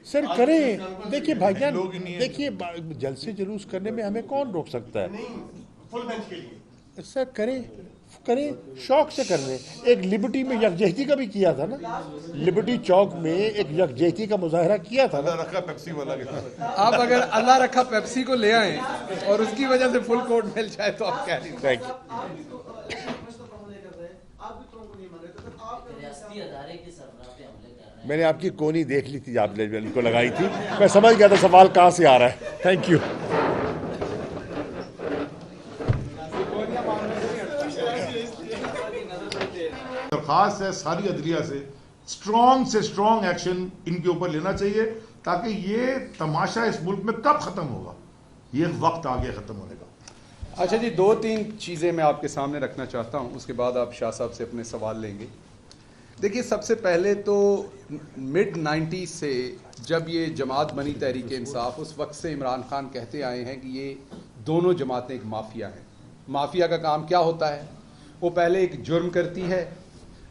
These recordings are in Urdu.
سر کریں. دیکھیے بھائی جان, دیکھیے جلسے جلوس کرنے میں ہمیں کون روک سکتا ہے؟ فل بینچ کے لیے سر کریں شوق سے کرنے. ایک لبرٹی میں یکجہتی کا بھی کیا تھا نا, لبرٹی چوک میں ایک یکجہتی کا مظاہرہ کیا تھا نا. اللہ رکھا پیپسی والا کے ساتھ. آپ اگر اللہ رکھا پیپسی کو لے آئیں اور اس کی وجہ سے فل کوٹ مل جائے تو آپ کہہ رہی تھینک یو. میں نے آپ کی کونی دیکھ لی تھی, آپ نے کو لگائی تھی, میں سمجھ گیا تھا سوال کہاں سے آ رہا ہے. Thank you. درخواست ہے ساری عدلیہ سے اسٹرانگ ایکشن ان کے اوپر لینا چاہیے, تاکہ یہ تماشا اس ملک میں کب ختم ہوگا, یہ وقت آ گیا ختم ہونے کا. اچھا جی, 2-3 چیزیں میں آپ کے سامنے رکھنا چاہتا ہوں, اس کے بعد آپ شاہ صاحب سے اپنے سوال لیں گے. دیکھیے, سب سے پہلے تو مڈ 90s سے جب یہ جماعت بنی تحریک انصاف, اس وقت سے عمران خان کہتے آئے ہیں کہ یہ دونوں جماعتیں ایک مافیا ہیں. مافیا کا کام کیا ہوتا ہے؟ وہ پہلے ایک جرم کرتی ہے,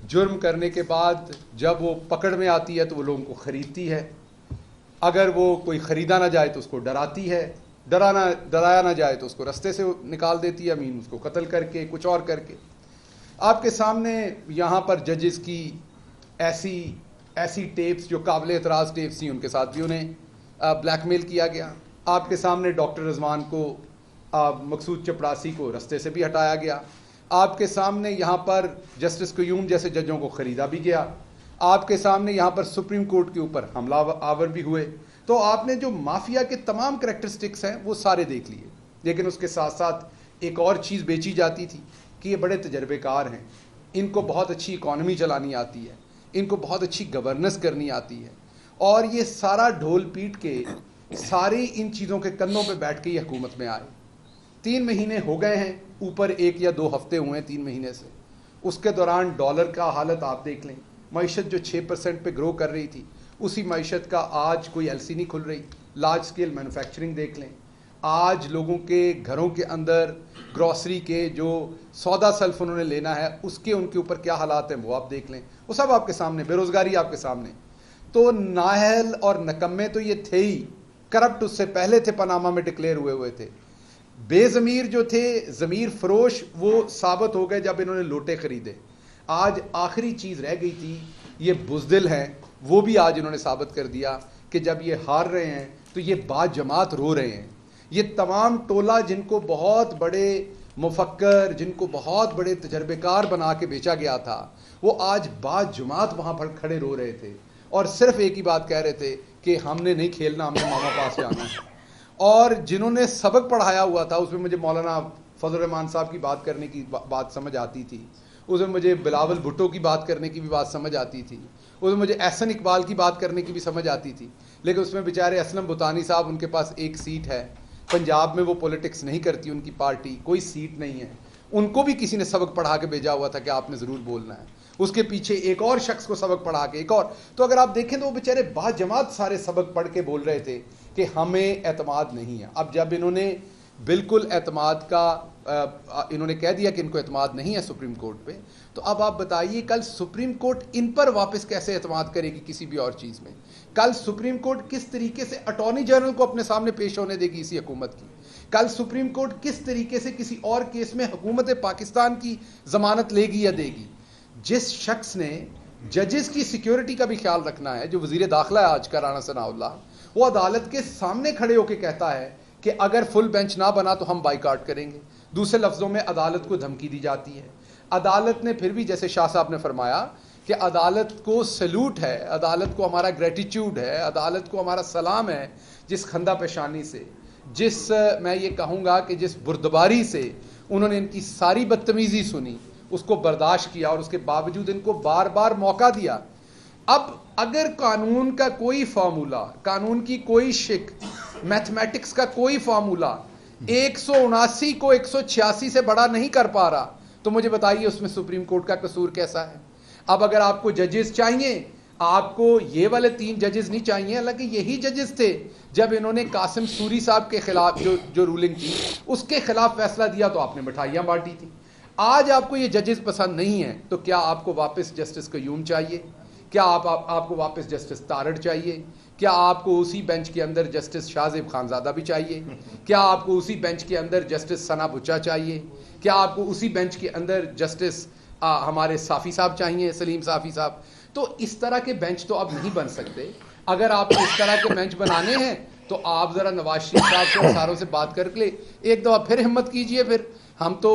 جرم کرنے کے بعد جب وہ پکڑ میں آتی ہے تو وہ لوگوں کو خریدتی ہے, اگر وہ کوئی خریدا نہ جائے تو اس کو ڈراتی ہے, ڈرایا نہ جائے تو اس کو رستے سے نکال دیتی ہے, امین اس کو قتل کر کے کچھ اور کر کے. آپ کے سامنے یہاں پر ججز کی ایسی ٹیپس جو قابل اعتراض ٹیپس تھیں, ان کے ساتھ بھی انہیں بلیک میل کیا گیا. آپ کے سامنے ڈاکٹر رضوان کو, مقصود چپڑاسی کو رستے سے بھی ہٹایا گیا. آپ کے سامنے یہاں پر جسٹس قیوم جیسے ججوں کو خریدا بھی گیا. آپ کے سامنے یہاں پر سپریم کورٹ کے اوپر حملہ آور بھی ہوئے. تو آپ نے جو مافیا کے تمام کریکٹرسٹکس ہیں وہ سارے دیکھ لیے. لیکن اس کے ساتھ ساتھ ایک اور چیز بیچی جاتی تھی کہ یہ بڑے تجربے کار ہیں, ان کو بہت اچھی اکانومی چلانی آتی ہے, ان کو بہت اچھی گورننس کرنی آتی ہے, اور یہ سارا ڈھول پیٹ کے ساری ان چیزوں کے کندھوں پہ بیٹھ کے یہ حکومت میں آئے. 3 مہینے ہو گئے ہیں, اوپر 1 یا 2 ہفتے ہوئے ہیں 3 مہینے سے. اس کے دوران ڈالر کا حالت آپ دیکھ لیں, معیشت جو 6% پہ گرو کر رہی تھی, اسی معیشت کا آج کوئی ایل سی نہیں کھل رہی. لارج سکیل مینوفیکچرنگ دیکھ لیں, آج لوگوں کے گھروں کے اندر گروسری کے جو سودا سلف انہوں نے لینا ہے اس کے ان کے اوپر کیا حالات ہیں وہ آپ دیکھ لیں. وہ سب آپ کے سامنے, بے روزگاری آپ کے سامنے. تو نااہل اور نکمے تو یہ تھے ہی, کرپٹ اس سے پہلے تھے, پاناما میں ڈکلیئر ہوئے تھے. بے ضمیر جو تھے, ضمیر فروش, وہ ثابت ہو گئے جب انہوں نے لوٹے خریدے. آج آخری چیز رہ گئی تھی, یہ بزدل ہیں, وہ بھی آج انہوں نے ثابت کر دیا کہ جب یہ ہار رہے ہیں تو یہ با جماعت رو رہے ہیں. یہ تمام ٹولہ جن کو بہت بڑے مفکر, جن کو بہت بڑے تجربے کار بنا کے بیچا گیا تھا, وہ آج با جماعت وہاں پر کھڑے رو رہے تھے اور صرف ایک ہی بات کہہ رہے تھے کہ ہم نے نہیں کھیلنا, ہم نے ماما پاس جانا ہے. اور جنہوں نے سبق پڑھایا ہوا تھا, اس میں مجھے مولانا فضل الرحمان صاحب کی بات کرنے کی بات سمجھ آتی تھی, اس میں مجھے بلاول بھٹو کی بات کرنے کی بھی بات سمجھ آتی تھی, اس میں مجھے احسن اقبال کی بات کرنے کی بھی سمجھ آتی تھی. لیکن اس میں بیچارے اسلم بطانی صاحب, ان کے پاس 1 سیٹ ہے, پنجاب میں وہ پولیٹکس نہیں کرتی ان کی پارٹی, کوئی سیٹ نہیں ہے. ان کو بھی کسی نے سبق پڑھا کے بھیجا ہوا تھا کہ آپ نے ضرور بولنا ہے. اس کے پیچھے ایک اور شخص کو سبق پڑھا کے ایک اور. تو اگر آپ دیکھیں تو وہ بیچارے با جماعت سارے سبق پڑھ کے بول رہے تھے کہ ہمیں اعتماد نہیں ہے. اب جب انہوں نے بالکل اعتماد کا انہوں نے کہہ دیا کہ ان کو اعتماد نہیں ہے سپریم کورٹ پہ, تو اب آپ بتائیے کل سپریم کورٹ ان پر واپس کیسے اعتماد کرے گی کسی بھی اور چیز میں؟ کل سپریم کورٹ کس طریقے سے اٹارنی جنرل کو اپنے سامنے پیش ہونے دے گی اسی حکومت کی؟ کل سپریم کورٹ کس طریقے سے کسی اور کیس میں حکومت پاکستان کی ضمانت لے گی یا دے گی؟ جس شخص نے ججز کی سیکیورٹی کا بھی خیال رکھنا ہے, جو وزیر داخلہ ہے آج کا رانا ثناء اللہ, وہ عدالت کے سامنے کھڑے ہو کے کہتا ہے کہ اگر فل بینچ نہ بنا تو ہم بائیکاٹ کریں گے. دوسرے لفظوں میں عدالت کو دھمکی دی جاتی ہے. عدالت نے پھر بھی, جیسے شاہ صاحب نے فرمایا کہ عدالت کو سیلوٹ ہے, عدالت کو ہمارا گریٹیٹیوڈ ہے, عدالت کو ہمارا سلام ہے, جس خندہ پیشانی سے, جس میں یہ کہوں گا کہ جس بردباری سے انہوں نے ان کی ساری بدتمیزی سنی, اس کو برداشت کیا, اور اس کے باوجود ان کو بار بار موقع دیا. اب اگر قانون کا کوئی فارمولا, قانون کی کوئی شک, میتھمیٹکس کا کوئی فارمولا 179 کو 186 سے بڑا نہیں کر پا رہا, تو مجھے بتائیے اس میں سپریم کورٹ کا قصور کیسا ہے؟ اب اگر آپ کو ججز چاہیے, آپ کو یہ والے 3 ججز نہیں چاہیے, حالانکہ یہی ججز تھے جب انہوں نے قاسم سوری صاحب کے خلاف جو رولنگ تھی اس کے خلاف فیصلہ دیا تو آپ نے مٹھائیاں بانٹی تھی. آج آپ کو یہ ججز پسند نہیں ہیں, تو کیا آپ کو واپس جسٹس قیوم چاہیے؟ کیا آپ کو واپس جسٹس تارڑ چاہیے؟ کیا آپ کو اسی بینچ کے اندر جسٹس شاہزیب خانزادہ بھی چاہیے؟ کیا آپ کو اسی بینچ کے اندر جسٹس ثنا بچا چاہیے؟ کیا آپ کو اسی بینچ کے اندر جسٹس ہمارے صافی صاحب چاہیے، سلیم صافی صاحب؟ تو اس طرح کے بینچ تو اب نہیں بن سکتے. اگر آپ کو اس طرح کے بینچ بنانے ہیں تو آپ ذرا نواز شریف صاحب سے ساروں سے بات کر کے ایک دفعہ پھر ہمت کیجئے. پھر ہم تو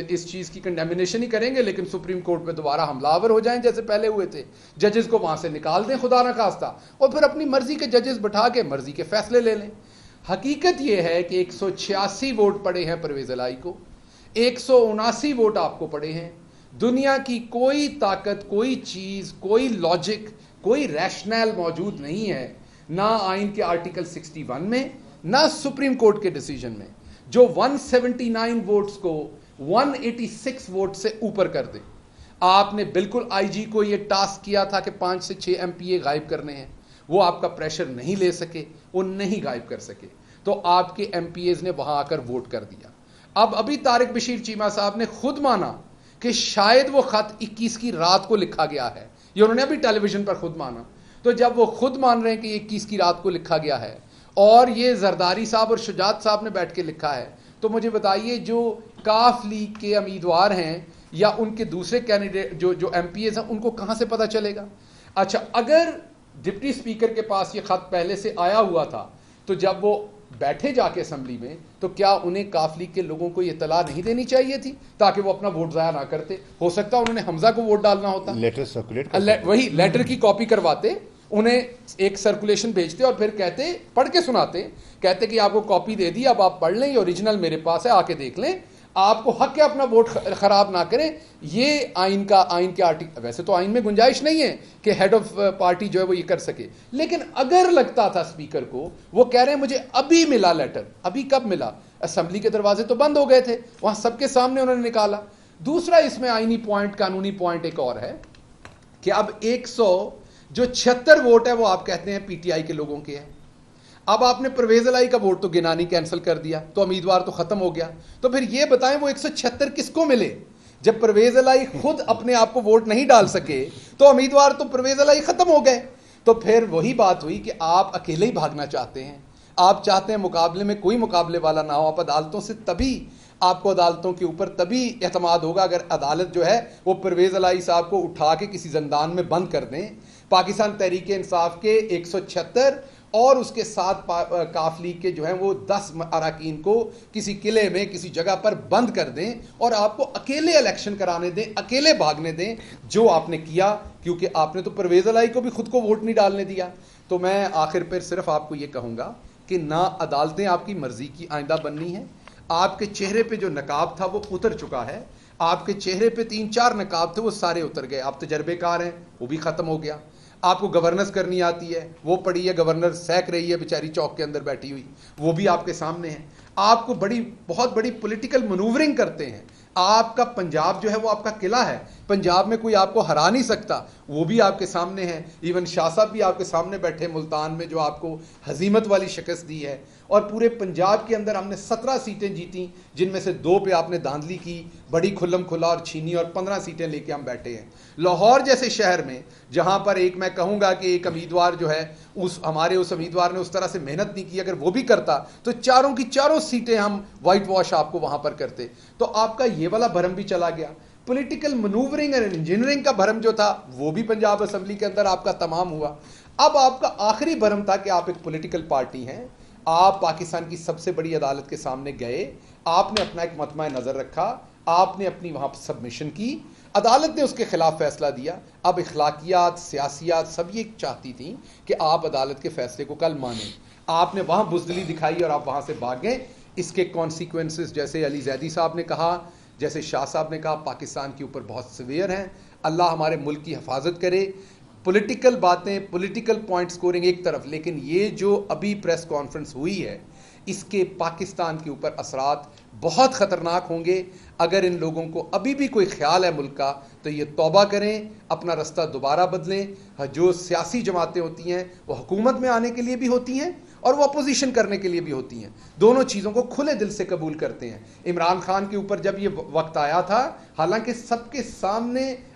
اس چیز کی کنڈیمنیشن ہی کریں گے، لیکن سپریم کورٹ پہ دوبارہ حملہ آور ہو جائیں جیسے پہلے ہوئے تھے. ججز کو وہاں سے نکال دیں خدا نہ خواستہ، اور پھر اپنی مرضی کے ججز بٹھا کے مرضی کے فیصلے لے لیں. حقیقت یہ ہے کہ 186 ووٹ پڑے ہیں پرویز الہی کو، 179 ووٹ آپ کو پڑے ہیں. دنیا کی کوئی طاقت، کوئی چیز، کوئی لاجک، کوئی ریشنل موجود نہیں ہے، نہ آئین کے آرٹیکل 61 میں، نہ سپریم کورٹ کے ڈیسیجن میں، جو 179 ووٹس کو 186 ووٹ سے اوپر کر دے. آپ نے بالکل آئی جی کو یہ ٹاسک کیا تھا کہ 5 سے 6 ایم پی اے غائب کرنے ہیں، وہ آپ کا پریشر نہیں لے سکے، وہ نہیں غائب کر سکے، تو آپ کے ایم پی ایز نے وہاں آ کر ووٹ کر دیا. اب ابھی طارق بشیر چیمہ صاحب نے خود مانا کہ شاید وہ خط 21 کی رات کو لکھا گیا ہے، یہ انہوں نے ابھی ٹیلی ویژن پر خود مانا. تو جب وہ خود مان رہے ہیں کہ یہ 21 کی رات کو لکھا گیا ہے، اور یہ زرداری صاحب اور شجاعت صاحب نے بیٹھ کے لکھا ہے، تو مجھے بتائیے جو کاف لیگ کے امیدوار ہیں یا ان کے دوسرے کینڈیڈیٹ جو ایم پی ایز ہیں، ان کو کہاں سے پتہ چلے گا؟ اچھا، اگر ڈپٹی اسپیکر کے پاس یہ خط پہلے سے آیا ہوا تھا تو جب وہ بیٹھے جا کے اسمبلی میں، تو کیا انہیں کاف لیگ کے لوگوں کو یہ اطلاع نہیں دینی چاہیے تھی تاکہ وہ اپنا ووٹ ضائع نہ کرتے؟ ہو سکتا انہوں نے حمزہ کو ووٹ ڈالنا ہوتا، لیٹر سرکولیٹ وہی لیٹر کی کاپی کرواتے، انہیں ایک سرکولیشن بھیجتے اور پھر کہتے، پڑھ کے سناتے، کہتے کہ آپ کو کاپی دے دی، اب آپ پڑھ لیں، یہ اوریجنل میرے پاس ہے، آ کے دیکھ لیں، آپ کو حق ہے اپنا ووٹ خراب نہ کریں. یہ آئین کے آرٹیکل، ویسے تو آئین میں گنجائش نہیں ہے کہ ہیڈ آف پارٹی جو ہے وہ یہ کر سکے، لیکن اگر لگتا تھا اسپیکر کو، وہ کہہ رہے ہیں مجھے ابھی ملا لیٹر، ابھی کب ملا؟ اسمبلی کے دروازے تو بند ہو گئے تھے، وہاں سب کے سامنے انہوں نے نکالا. دوسرا اس میں آئینی پوائنٹ، قانونی پوائنٹ ایک اور ہے کہ اب 176 ووٹ ہے وہ آپ کہتے ہیں پی ٹی آئی کے لوگوں کے ہیں. اب آپ نے پرویز الہی کا ووٹ تو گنانی کینسل کر دیا، تو امیدوار تو ختم ہو گیا. تو پھر یہ بتائیں وہ 176 کس کو ملے؟ جب پرویز الہی خود اپنے آپ کو ووٹ نہیں ڈال سکے تو امیدوار تو پرویز الہی ختم ہو گئے. تو پھر وہی بات ہوئی کہ آپ اکیلے ہی بھاگنا چاہتے ہیں، آپ چاہتے ہیں مقابلے میں کوئی مقابلے والا نہ ہو. آپ عدالتوں سے تبھی، آپ کو عدالتوں کے اوپر تبھی اعتماد ہوگا اگر عدالت جو ہے وہ پرویز الہی صاحب کو اٹھا کے کسی زندان میں بند کر دیں. پاکستان تحریک انصاف کے 176 اور اس کے ساتھ کاف لیگ کے جو ہیں وہ 10 اراکین کو کسی قلعے میں کسی جگہ پر بند کر دیں اور آپ کو اکیلے الیکشن کرانے دیں، اکیلے بھاگنے دیں، جو آپ نے کیا، کیونکہ آپ نے تو پرویز الہی کو بھی خود کو ووٹ نہیں ڈالنے دیا. تو میں آخر پر صرف آپ کو یہ کہوں گا کہ نہ عدالتیں آپ کی مرضی کی آئندہ بننی ہیں. آپ کے چہرے پہ جو نقاب تھا وہ اتر چکا ہے، آپ کے چہرے پہ 3-4 نقاب تھے وہ سارے اتر گئے. آپ تجربے کار ہیں، وہ بھی ختم ہو گیا. آپ کو گورننس کرنی آتی ہے، وہ پڑی ہے، گورنر سیک رہی ہے بیچاری چوک کے اندر بیٹھی ہوئی، وہ بھی آپ کے سامنے ہیں. آپ کو بہت بڑی پولیٹیکل منورنگ کرتے ہیں. آپ کا پنجاب جو ہے وہ آپ کا قلعہ ہے، پنجاب میں کوئی آپ کو ہرا نہیں سکتا، وہ بھی آپ کے سامنے ہے. ایون شاہ صاحب بھی آپ کے سامنے بیٹھے ملتان میں، جو آپ کو ہزیمت والی شکست دی ہے. اور پورے پنجاب کے اندر ہم نے 17 سیٹیں جیتیں، جن میں سے 2 پہ آپ نے دھاندلی کی، بڑی کھلم کھلا اور چھینی، اور 15 سیٹیں لے کے ہم بیٹھے ہیں. لاہور جیسے شہر میں جہاں پر ایک میں کہوں گا کہ ایک امیدوار جو ہے ہمارے اس امیدوار نے اس طرح سے محنت نہیں کی، اگر وہ بھی کرتا تو 4 کی 4 سیٹیں ہم وائٹ واش آپ کو وہاں پر کرتے. تو آپ کا یہ والا بھرم بھی چلا گیا. پولیٹیکل منورنگ اور انجینئرنگ کا بھرم جو تھا وہ بھی پنجاب اسمبلی کے اندر آپ کا تمام ہوا. اب آپ کا آخری بھرم تھا کہ آپ ایک پولیٹیکل پارٹی ہیں، آپ پاکستان کی سب سے بڑی عدالت کے سامنے گئے، آپ نے اپنا ایک مطمع نظر رکھا، آپ نے اپنی وہاں سبمیشن کی، عدالت نے اس کے خلاف فیصلہ دیا. اب اخلاقیات، سیاسیات سب یہ چاہتی تھیں کہ آپ عدالت کے فیصلے کو کل مانیں. آپ نے وہاں بزدلی دکھائی اور آپ وہاں سے بھاگ گئے. اس کے کانسیکوینسز جیسے علی زیدی صاحب نے کہا، جیسے شاہ صاحب نے کہا، پاکستان کے اوپر بہت سویئر ہیں. اللہ ہمارے ملک کی حفاظت کرے. پولیٹیکل باتیں، پولیٹیکل پوائنٹ سکورنگ ایک طرف، لیکن یہ جو ابھی پریس کانفرنس ہوئی ہے اس کے پاکستان کے اوپر اثرات بہت خطرناک ہوں گے. اگر ان لوگوں کو ابھی بھی کوئی خیال ہے ملک کا تو یہ توبہ کریں، اپنا رستہ دوبارہ بدلیں. جو سیاسی جماعتیں ہوتی ہیں وہ حکومت میں آنے کے لیے بھی ہوتی ہیں اور وہ اپوزیشن کرنے کے لیے بھی ہوتی ہیں، دونوں چیزوں کو کھلے دل سے قبول کرتے ہیں. عمران خان کے اوپر جب یہ وقت آیا تھا، حالانکہ سب کے سامنے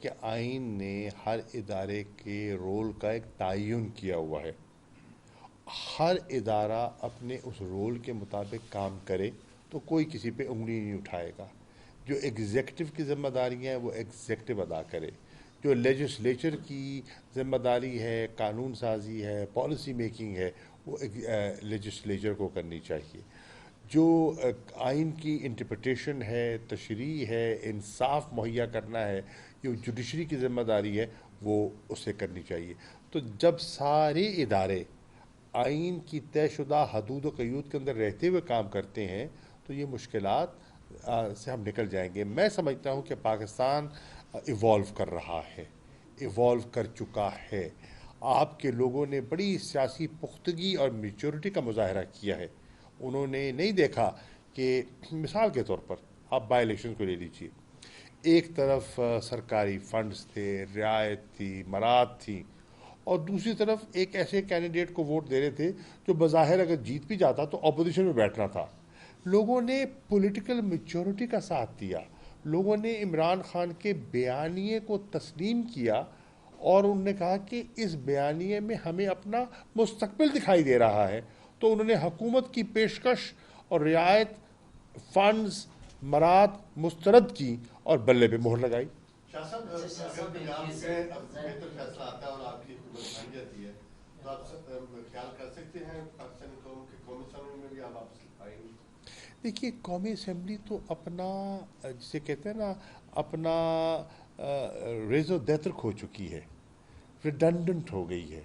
کہ آئین نے ہر ادارے کے رول کا ایک تعین کیا ہوا ہے. ہر ادارہ اپنے اس رول کے مطابق کام کرے تو کوئی کسی پہ انگلی نہیں اٹھائے گا. جو ایگزیکٹو کی ذمہ داریاں ہیں وہ ایگزیکٹو ادا کرے. جو لیجسلیچر کی ذمہ داری ہے، قانون سازی ہے، پالیسی میکنگ ہے، وہ لیجسلیچر کو کرنی چاہیے. جو آئین کی انٹرپریٹیشن ہے، تشریح ہے، انصاف مہیا کرنا ہے، جو جوڈیشری کی ذمہ داری ہے وہ اسے کرنی چاہیے. تو جب سارے ادارے آئین کی طے شدہ حدود و قیود کے اندر رہتے ہوئے کام کرتے ہیں تو یہ مشکلات سے ہم نکل جائیں گے. میں سمجھتا ہوں کہ پاکستان ایوالو کر رہا ہے، ایوالو کر چکا ہے. آپ کے لوگوں نے بڑی سیاسی پختگی اور میچورٹی کا مظاہرہ کیا ہے. انہوں نے نہیں دیکھا کہ مثال کے طور پر آپ بائی الیکشن کو لے لیجیے، ایک طرف سرکاری فنڈز تھے، رعایت تھی، مراد تھی، اور دوسری طرف ایک ایسے کینڈیڈیٹ کو ووٹ دے رہے تھے جو بظاہر اگر جیت بھی جاتا تو اپوزیشن میں بیٹھنا تھا. لوگوں نے پولیٹیکل میچورٹی کا ساتھ دیا. لوگوں نے عمران خان کے بیانیے کو تسلیم کیا اور انہوں نے کہا کہ اس بیانیے میں ہمیں اپنا مستقبل دکھائی دے رہا ہے. تو انہوں نے حکومت کی پیشکش اور رعایت، فنڈز، مراد مسترد کی اور بلے پہ مہر لگائی. شاہ صاحب اگر پنجاب میں بہتر فیصلہ آتا ہے اور آپ کی حکومت بن جاتی ہے تو آپ خیال کر سکتے ہیں پاکستانی قوم کے قومی اسمبلی میں بھی آپ واپس آئیں گے؟ دیکھیے قومی اسمبلی تو اپنا جسے کہتے ہیں نا اپنا ریز و دیترک ہو چکی ہے، ریڈنڈنٹ ہو گئی ہے.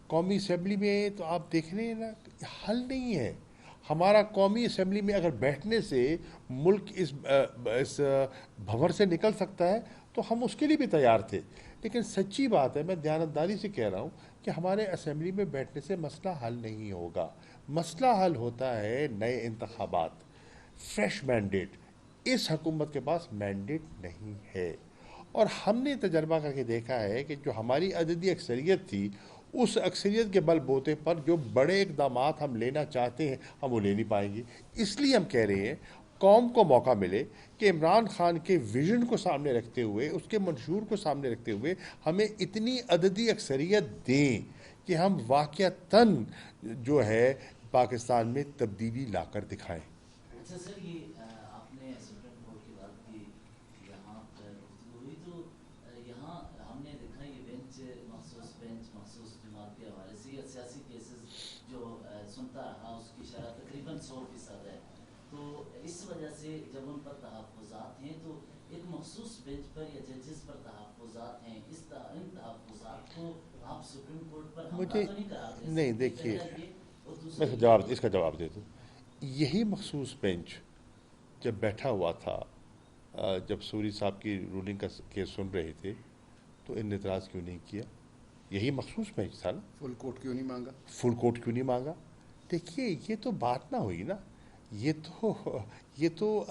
قومی اسمبلی میں تو آپ دیکھ رہے ہیں نا حل نہیں ہے. ہمارا قومی اسمبلی میں اگر بیٹھنے سے ملک اس بھنور سے نکل سکتا ہے تو ہم اس کے لیے بھی تیار تھے. لیکن سچی بات ہے، میں دیانتداری سے کہہ رہا ہوں کہ ہمارے اسمبلی میں بیٹھنے سے مسئلہ حل نہیں ہوگا. مسئلہ حل ہوتا ہے نئے انتخابات، فریش مینڈیٹ. اس حکومت کے پاس مینڈیٹ نہیں ہے، اور ہم نے تجربہ کر کے دیکھا ہے کہ جو ہماری عددی اکثریت تھی اس اکثریت کے بل بوتے پر جو بڑے اقدامات ہم لینا چاہتے ہیں ہم وہ لے نہیں پائیں گے. اس لیے ہم کہہ رہے ہیں قوم کو موقع ملے کہ عمران خان کے ویژن کو سامنے رکھتے ہوئے، اس کے منشور کو سامنے رکھتے ہوئے ہمیں اتنی عددی اکثریت دیں کہ ہم واقعتاً جو ہے پاکستان میں تبدیلی لا کر دکھائیں. اچھا سر، یہ آپ نے سپریم کورٹ کی بات کی، یہاں ہوئی تو یہاں ہم نے دیکھا یہ بینچ مخصوص جماعت کے حوالے سے یا سیاسی کیسز جو سنتا رہا اس کی شرح تقریباً 100% ہے. تو اس وجہ سے جب ان پر تحفظات ہیں تو ایک مخصوص بینچ پر یا ججز پر تحفظات ہیں، ان تحفظات کو آپ سپریم کورٹ پر حملہ تو نہیں کرا دیں؟ نہیں، دیکھیے میں اس کا جواب دے دوں. یہی مخصوص بینچ جب بیٹھا ہوا تھا، جب سوری صاحب کی رولنگ کا کیس سن رہے تھے تو ان نے اعتراض کیوں نہیں کیا؟ یہی مخصوص بینچ تھا نا. فل کورٹ کیوں نہیں مانگا؟ فل کورٹ کیوں نہیں مانگا؟ دیکھیے یہ تو بات نہ ہوئی نا. یہ تو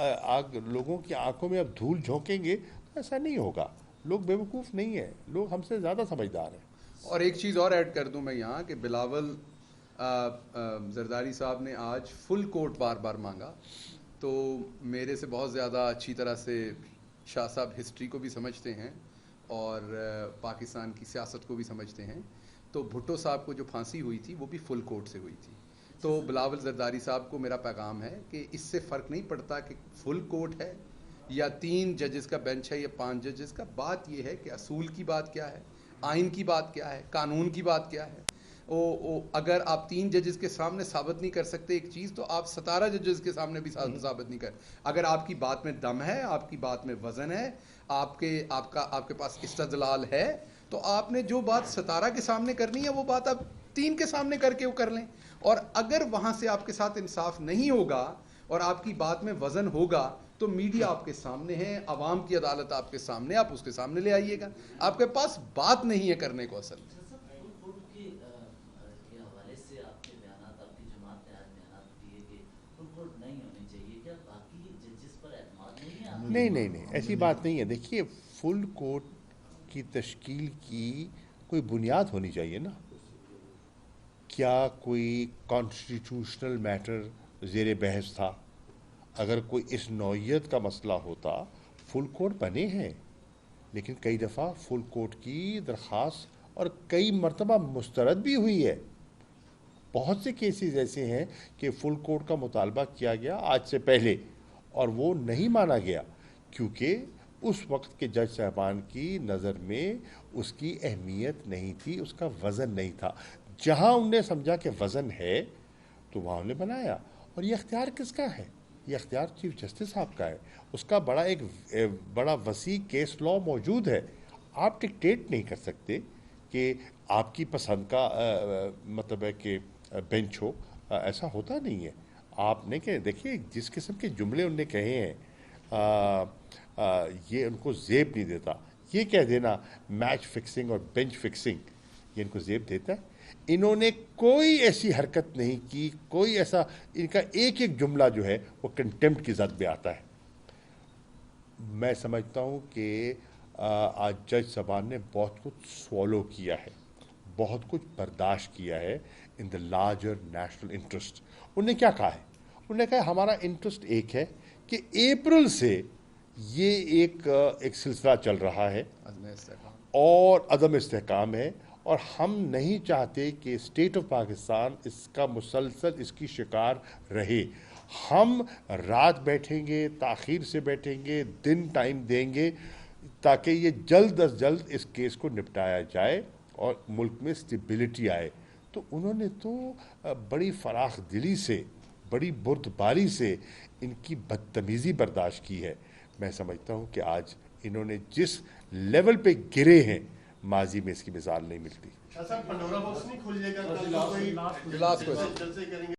لوگوں کی آنکھوں میں اب دھول جھونکیں گے. ایسا نہیں ہوگا. لوگ بیوقوف نہیں ہیں، لوگ ہم سے زیادہ سمجھدار ہیں. اور ایک چیز اور ایڈ کر دوں میں یہاں کہ بلاول زرداری صاحب نے آج فل کورٹ بار بار مانگا، تو میرے سے بہت زیادہ اچھی طرح سے شاہ صاحب ہسٹری کو بھی سمجھتے ہیں اور پاکستان کی سیاست کو بھی سمجھتے ہیں. تو بھٹو صاحب کو جو پھانسی ہوئی تھی وہ بھی فل کورٹ سے ہوئی تھی. تو بلاول زرداری صاحب کو میرا پیغام ہے کہ اس سے فرق نہیں پڑتا کہ فل کورٹ ہے یا 3 ججز کا بینچ ہے یا 5 ججز کا. بات یہ ہے کہ اصول کی بات کیا ہے، آئین کی بات کیا ہے، قانون کی بات کیا ہے. اگر آپ 3 ججز کے سامنے ثابت نہیں کر سکتے ایک چیز تو آپ 17 ججز کے سامنے بھی ثابت نہیں کر. اگر آپ کی بات میں دم ہے، آپ کی بات میں وزن ہے، آپ کے پاس استدلال ہے، تو آپ نے جو بات 17 کے سامنے کرنی ہے وہ بات آپ 3 کے سامنے کر کے وہ کر لیں. اور اگر وہاں سے آپ کے ساتھ انصاف نہیں ہوگا اور آپ کی بات میں وزن ہوگا تو میڈیا آپ کے سامنے ہے، عوام کی عدالت آپ کے سامنے، آپ اس کے سامنے لے آئیے گا. آپ کے پاس بات نہیں ہے کرنے کو اصل. نہیں ایسی بات نہیں ہے. دیکھیے فل کورٹ کی تشکیل کی کوئی بنیاد ہونی چاہیے نا. کیا کوئی کانسٹیٹیوشنل میٹر زیر بحث تھا؟ اگر کوئی اس نوعیت کا مسئلہ ہوتا فل کورٹ بنے ہیں. لیکن کئی دفعہ فل کورٹ کی درخواست اور کئی مرتبہ مسترد بھی ہوئی ہے. بہت سے کیسز ایسے ہیں کہ فل کورٹ کا مطالبہ کیا گیا آج سے پہلے اور وہ نہیں مانا گیا کیونکہ اس وقت کے جج صاحبان کی نظر میں اس کی اہمیت نہیں تھی, اس کا وزن نہیں تھا. جہاں انہوں نے سمجھا کہ وزن ہے تو وہاں انہوں نے بنایا. اور یہ اختیار کس کا ہے؟ یہ اختیار چیف جسٹس صاحب کا ہے. اس کا ایک بڑا وسیع کیس لا موجود ہے. آپ ڈکٹیٹ نہیں کر سکتے کہ آپ کی پسند کا مطلب ہے کہ بینچ ہو, ایسا ہوتا نہیں ہے. آپ نے کہ دیکھیے جس قسم کے جملے انہوں نے کہے ہیں یہ ان کو زیب نہیں دیتا. یہ کہہ دینا میچ فکسنگ اور بینچ فکسنگ یہ ان کو زیب دیتا ہے. انہوں نے کوئی ایسی حرکت نہیں کی, کوئی ایسا, ان کا ایک ایک جملہ جو ہے وہ کنٹیمپٹ کی زد میں آتا ہے. میں سمجھتا ہوں کہ آج جج صاحبان نے بہت کچھ سوالو کیا ہے, بہت کچھ برداشت کیا ہے ان دا لارجر نیشنل انٹرسٹ. انہوں نے کیا کہا ہے؟ انہوں نے کہا ہمارا انٹرسٹ ایک ہے کہ اپریل سے یہ ایک سلسلہ چل رہا ہے اور عدم استحکام ہے, اور ہم نہیں چاہتے کہ اسٹیٹ آف پاکستان اس کا مسلسل اس کی شکار رہے. ہم رات بیٹھیں گے, تاخیر سے بیٹھیں گے, دن ٹائم دیں گے تاکہ یہ جلد از جلد اس کیس کو نپٹایا جائے اور ملک میں اسٹیبلٹی آئے. تو انہوں نے تو بڑی فراخ دلی سے, بڑی بردباری سے ان کی بدتمیزی برداشت کی ہے. میں سمجھتا ہوں کہ آج انہوں نے جس لیول پہ گرے ہیں ماضی میں اس کی مثال نہیں ملتی. صاحب پنڈورا باکس نہیں کھول جائے گا, لاسٹ جلسے کریں گے.